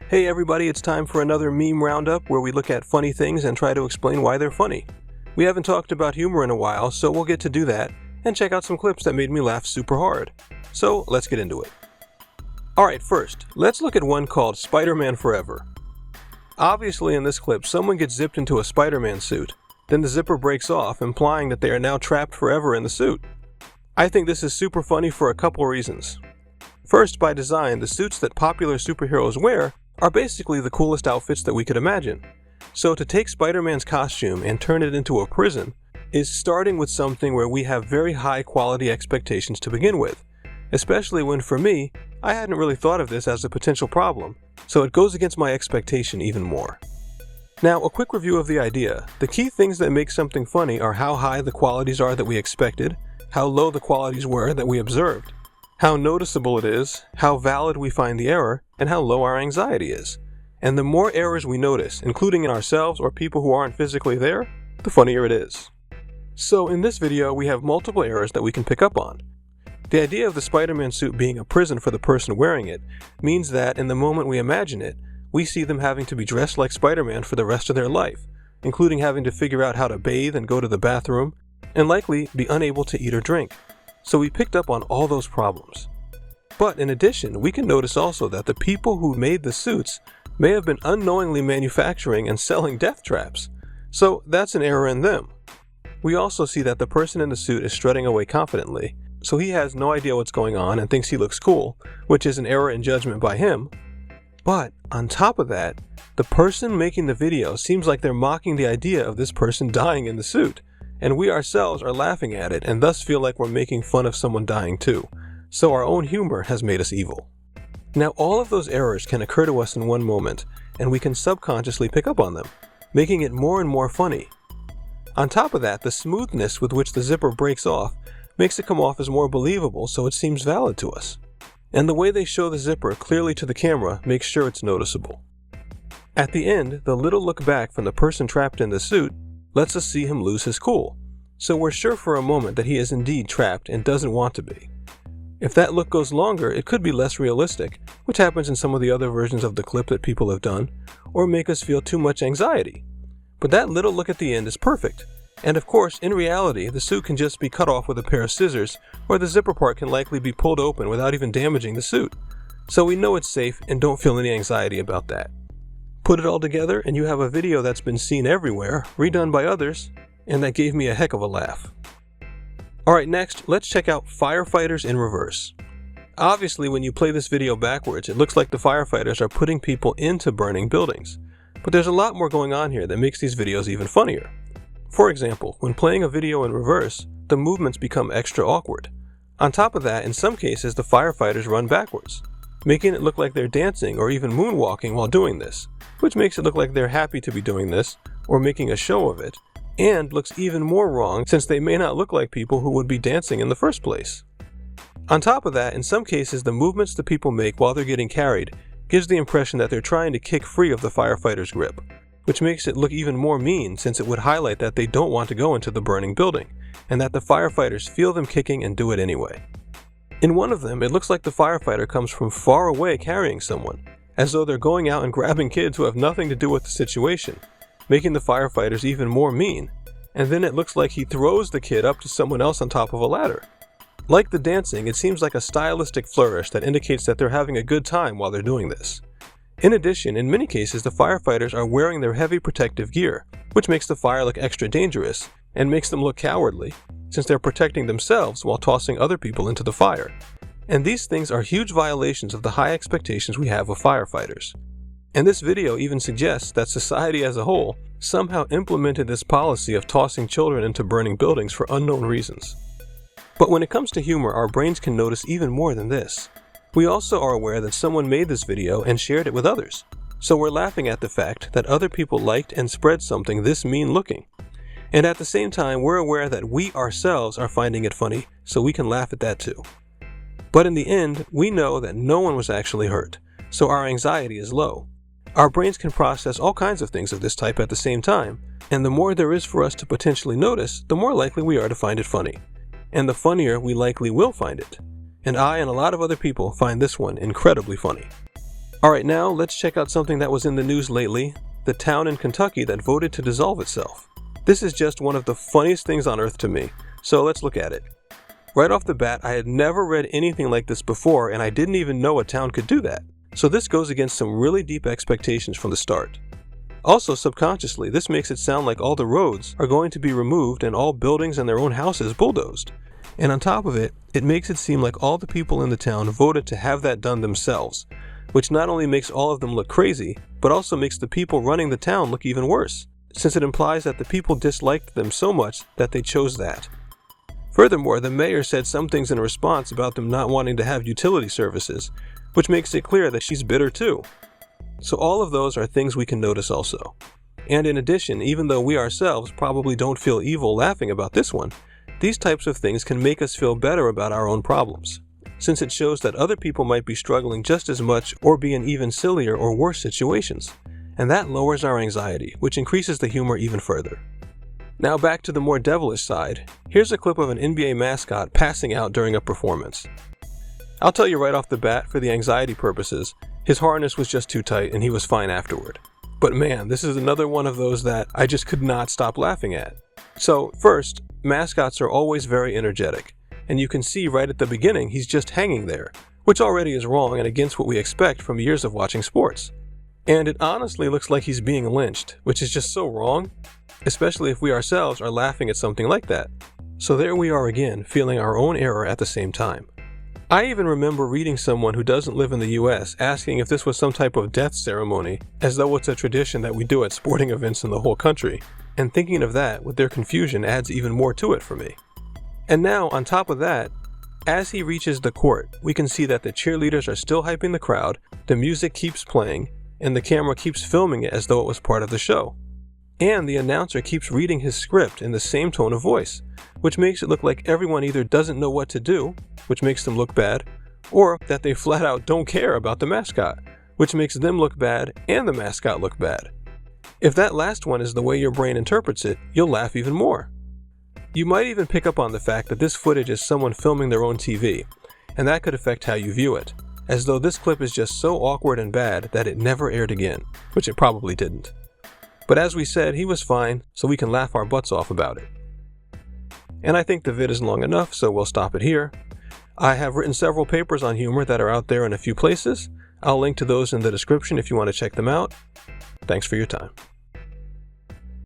Hey everybody, it's time for another meme roundup where we look at funny things and try to explain why they're funny. We haven't talked about humor in a while, so we'll get to do that and check out some clips that made me laugh super hard. So let's get into it. Alright, first, let's look at one called Spider-Man Forever. Obviously in this clip, someone gets zipped into a Spider-Man suit. Then the zipper breaks off, implying that they are now trapped forever in the suit. I think this is super funny for a couple reasons. First, by design, the suits that popular superheroes wear are basically the coolest outfits that we could imagine. So to take Spider-Man's costume and turn it into a prison is starting with something where we have very high quality expectations to begin with, especially when, for me, I hadn't really thought of this as a potential problem, so it goes against my expectation even more. Now, a quick review of the idea. The key things that make something funny are how high the qualities are that we expected, how low the qualities were that we observed, how noticeable it is, how valid we find the error, and how low our anxiety is. And the more errors we notice, including in ourselves or people who aren't physically there, the funnier it is. So in this video, we have multiple errors that we can pick up on. The idea of the Spider-Man suit being a prison for the person wearing it means that in the moment we imagine it, we see them having to be dressed like Spider-Man for the rest of their life, including having to figure out how to bathe and go to the bathroom, and likely be unable to eat or drink. So we picked up on all those problems. But in addition, we can notice also that the people who made the suits may have been unknowingly manufacturing and selling death traps. So that's an error in them. We also see that the person in the suit is strutting away confidently, so he has no idea what's going on and thinks he looks cool, which is an error in judgment by him. But on top of that, the person making the video seems like they're mocking the idea of this person dying in the suit, and we ourselves are laughing at it and thus feel like we're making fun of someone dying too. So our own humor has made us evil. Now all of those errors can occur to us in one moment, and we can subconsciously pick up on them, making it more and more funny. On top of that, the smoothness with which the zipper breaks off makes it come off as more believable, so it seems valid to us. And the way they show the zipper clearly to the camera makes sure it's noticeable. At the end, the little look back from the person trapped in the suit lets us see him lose his cool, so we're sure for a moment that he is indeed trapped and doesn't want to be. If that look goes longer, it could be less realistic, which happens in some of the other versions of the clip that people have done, or make us feel too much anxiety. But that little look at the end is perfect. And of course, in reality, the suit can just be cut off with a pair of scissors, or the zipper part can likely be pulled open without even damaging the suit. So we know it's safe and don't feel any anxiety about that. Put it all together and you have a video that's been seen everywhere, redone by others, and that gave me a heck of a laugh. Alright, next, let's check out Firefighters in reverse. Obviously, when you play this video backwards, it looks like the firefighters are putting people into burning buildings. But there's a lot more going on here that makes these videos even funnier. For example, when playing a video in reverse, the movements become extra awkward. On top of that, in some cases, the firefighters run backwards, making it look like they're dancing or even moonwalking while doing this, which makes it look like they're happy to be doing this, or making a show of it, and looks even more wrong since they may not look like people who would be dancing in the first place. On top of that, in some cases, the movements the people make while they're getting carried gives the impression that they're trying to kick free of the firefighter's grip, which makes it look even more mean since it would highlight that they don't want to go into the burning building, and that the firefighters feel them kicking and do it anyway. In one of them, it looks like the firefighter comes from far away carrying someone, as though they're going out and grabbing kids who have nothing to do with the situation, making the firefighters even more mean, and then it looks like he throws the kid up to someone else on top of a ladder. Like the dancing, it seems like a stylistic flourish that indicates that they're having a good time while they're doing this. In addition, in many cases, the firefighters are wearing their heavy protective gear, which makes the fire look extra dangerous, and makes them look cowardly, since they're protecting themselves while tossing other people into the fire. And these things are huge violations of the high expectations we have of firefighters. And this video even suggests that society as a whole somehow implemented this policy of tossing children into burning buildings for unknown reasons. But when it comes to humor, our brains can notice even more than this. We also are aware that someone made this video and shared it with others. So we're laughing at the fact that other people liked and spread something this mean looking. And at the same time, we're aware that we ourselves are finding it funny, so we can laugh at that too. But in the end, we know that no one was actually hurt, so our anxiety is low. Our brains can process all kinds of things of this type at the same time, and the more there is for us to potentially notice, the more likely we are to find it funny. And the funnier we likely will find it. And I and a lot of other people find this one incredibly funny. Alright, now let's check out something that was in the news lately, the town in Kentucky that voted to dissolve itself. This is just one of the funniest things on earth to me, so let's look at it. Right off the bat, I had never read anything like this before, and I didn't even know a town could do that. So this goes against some really deep expectations from the start. Also, subconsciously, this makes it sound like all the roads are going to be removed and all buildings and their own houses bulldozed. And on top of it, it makes it seem like all the people in the town voted to have that done themselves, which not only makes all of them look crazy, but also makes the people running the town look even worse, since it implies that the people disliked them so much that they chose that. Furthermore, the mayor said some things in response about them not wanting to have utility services, which makes it clear that she's bitter too. So all of those are things we can notice also. And in addition, even though we ourselves probably don't feel evil laughing about this one, these types of things can make us feel better about our own problems, since it shows that other people might be struggling just as much or be in even sillier or worse situations. And that lowers our anxiety, which increases the humor even further. Now back to the more devilish side, here's a clip of an NBA mascot passing out during a performance. I'll tell you right off the bat, for the anxiety purposes, his harness was just too tight and he was fine afterward. But man, this is another one of those that I just could not stop laughing at. So first, mascots are always very energetic, and you can see right at the beginning he's just hanging there, which already is wrong and against what we expect from years of watching sports. And it honestly looks like he's being lynched, which is just so wrong, especially if we ourselves are laughing at something like that. So there we are again, feeling our own error at the same time. I even remember reading someone who doesn't live in the US asking if this was some type of death ceremony, as though it's a tradition that we do at sporting events in the whole country, and thinking of that with their confusion adds even more to it for me. And now, on top of that, as he reaches the court, we can see that the cheerleaders are still hyping the crowd, the music keeps playing, and the camera keeps filming it as though it was part of the show. And the announcer keeps reading his script in the same tone of voice, which makes it look like everyone either doesn't know what to do, which makes them look bad, or that they flat out don't care about the mascot, which makes them look bad and the mascot look bad. If that last one is the way your brain interprets it, you'll laugh even more. You might even pick up on the fact that this footage is someone filming their own TV, and that could affect how you view it, as though this clip is just so awkward and bad that it never aired again, which it probably didn't. But as we said, he was fine, so we can laugh our butts off about it. And I think the vid is long enough, so we'll stop it here. I have written several papers on humor that are out there in a few places. I'll link to those in the description if you want to check them out. Thanks for your time.